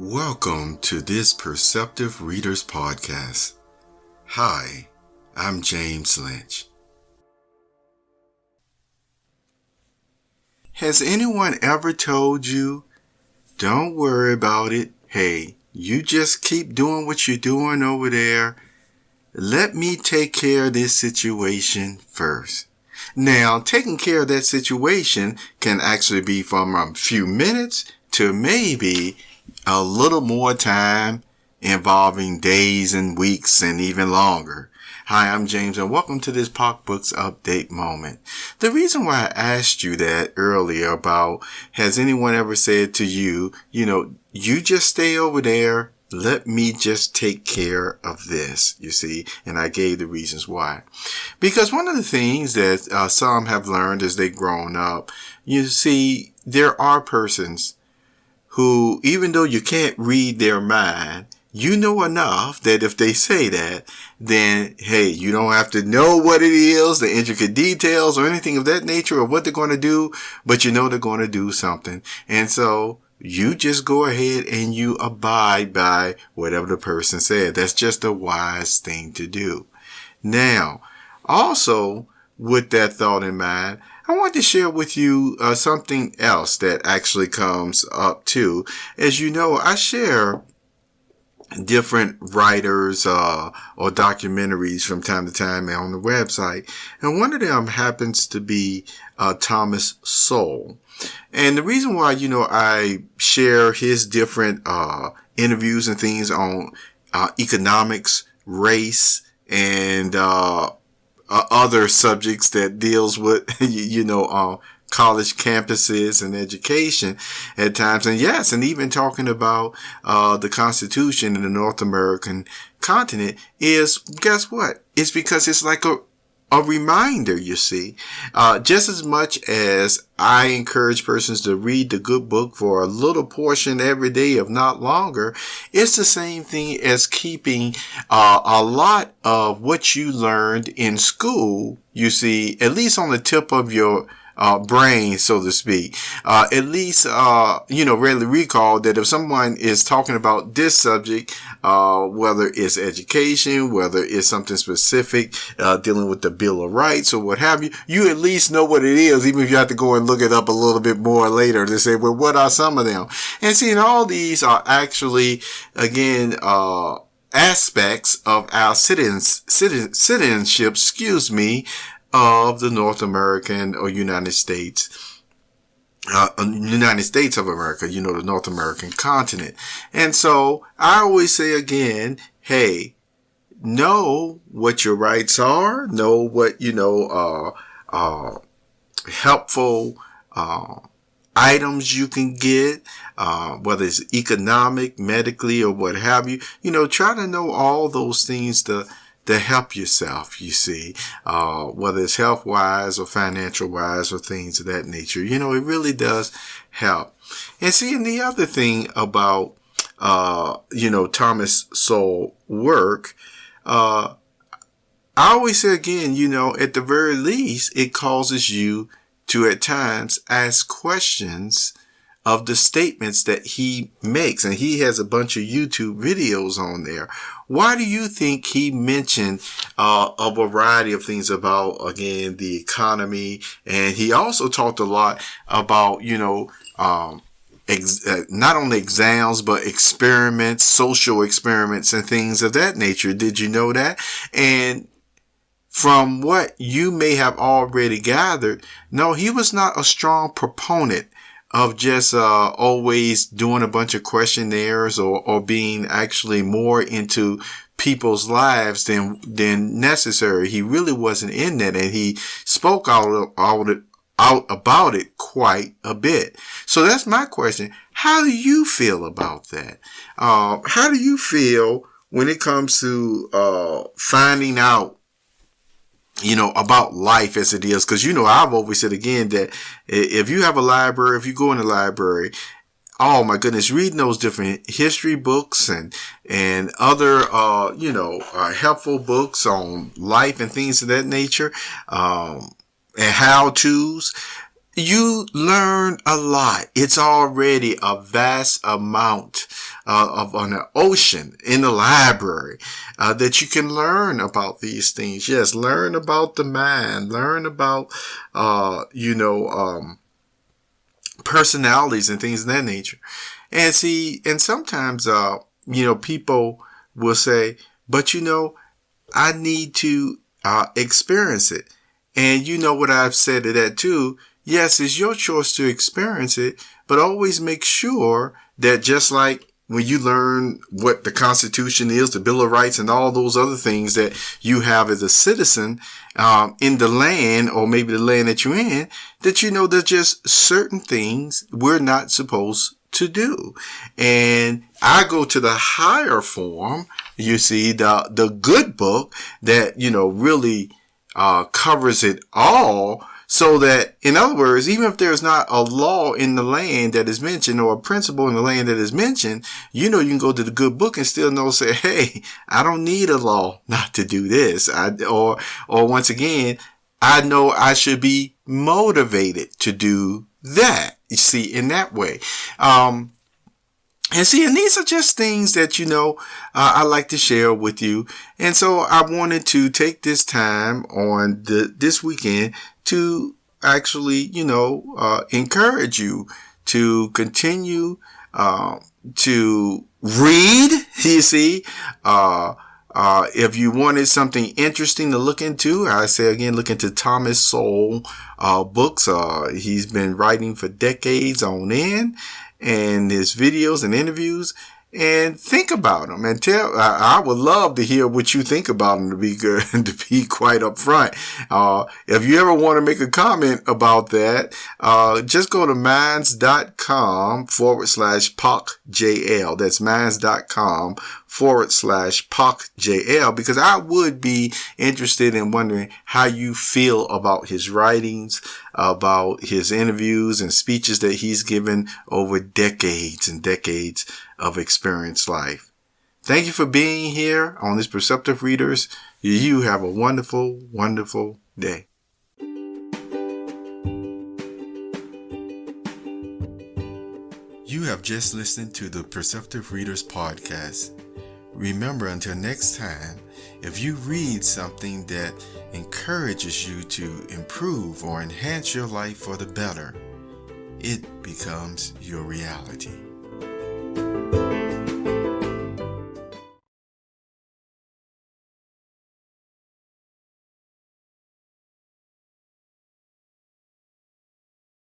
Welcome to this Perceptive Readers Podcast. Hi, I'm James Lynch. Has anyone ever told you, don't worry about it, hey, you just keep doing what you're doing over there. Let me take care of this situation first. Now, taking care of that situation can actually be from a few minutes to maybe a little more time, involving days and weeks and even longer. Hi, I'm James and welcome to this Pock Books Update moment. The reason why I asked you that earlier about has anyone ever said to you, you just stay over there, let me just take care of this, you see, and I gave the reasons why. Because one of the things that some have learned as they've grown up, you see, there are persons who, even though you can't read their mind, you know enough that if they say that, then, hey, you don't have to know what it is, the intricate details or anything of that nature or what they're going to do, but you know they're going to do something. And so you just go ahead and you abide by whatever the person said. That's just a wise thing to do. Now, also, with that thought in mind, I want to share with you something else that actually comes up too. As you know, I share different writers or documentaries from time to time on the website. And one of them happens to be Thomas Sowell. And the reason why, I share his different interviews and things on economics, race, and other subjects that deals with, college campuses and education at times. And yes, and even talking about the Constitution in the North American continent is, guess what? It's because it's like a reminder, you see, just as much as I encourage persons to read the good book for a little portion every day, if not longer, it's the same thing as keeping a lot of what you learned in school, you see, at least on the tip of your brain, so to speak. At least, readily recall that if someone is talking about this subject, whether it's education, whether it's something specific, dealing with the Bill of Rights or what have you, you at least know what it is, even if you have to go and look it up a little bit more later to say, well, what are some of them? And seeing all these are actually, again, aspects of our citizenship, of the North American or United States of America, the North American continent. And so I always say again, hey, know what your rights are, know what, helpful, items you can get, whether it's economic, medically, or what have you, try to know all those things to help yourself, you see, whether it's health-wise or financial-wise or things of that nature. It really does help. And see, and the other thing about, Thomas Sowell work, I always say again, at the very least, it causes you to at times ask questions of the statements that he makes. And he has a bunch of YouTube videos on there. Why do you think he mentioned a variety of things about, again, the economy? And he also talked a lot about, not only exams, but experiments, social experiments and things of that nature. Did you know that? And from what you may have already gathered, no, he was not a strong proponent of just always doing a bunch of questionnaires or being actually more into people's lives than necessary. He really wasn't in that, and he spoke out about it quite a bit. So that's my question. How do you feel about that? How do you feel when it comes to finding out about life as it is? Because, I've always said again that if you have a library, if you go in a library, oh my goodness, reading those different history books and other, helpful books on life and things of that nature, and how-tos, you learn a lot. It's already a vast amount of an ocean in the library, that you can learn about these things. Yes, learn about the mind, learn about, personalities and things of that nature. And see, and sometimes, people will say, but I need to experience it. And you know what I've said to that too. Yes, it's your choice to experience it, but always make sure that just like when you learn what the Constitution is, the Bill of Rights, and all those other things that you have as a citizen in the land, or maybe the land that you're in, that there's just certain things we're not supposed to do. And I go to the higher form, you see, the good book that, really covers it all. So that, in other words, even if there's not a law in the land that is mentioned, or a principle in the land that is mentioned, you can go to the good book and still say, hey, I don't need a law not to do this. Or once again, I know I should be motivated to do that. You see, in that way. And these are just things that, I like to share with you. And so I wanted to take this time on this weekend to actually, encourage you to continue, to read, you see, if you wanted something interesting to look into, I say again, look into Thomas Sowell, books. He's been writing for decades on end, and his videos and interviews, and think about them and I would love to hear what you think about them, to be good and to be quite upfront. If you ever want to make a comment about that, just go to minds.com/POCJL. That's minds.com/POCJL, because I would be interested in wondering how you feel about his writings, about his interviews and speeches that he's given over decades and decades of experienced life. Thank you for being here on this Perceptive Readers. You have a wonderful, wonderful day. You have just listened to the Perceptive Readers podcast. Remember, until next time, if you read something that encourages you to improve or enhance your life for the better, it becomes your reality.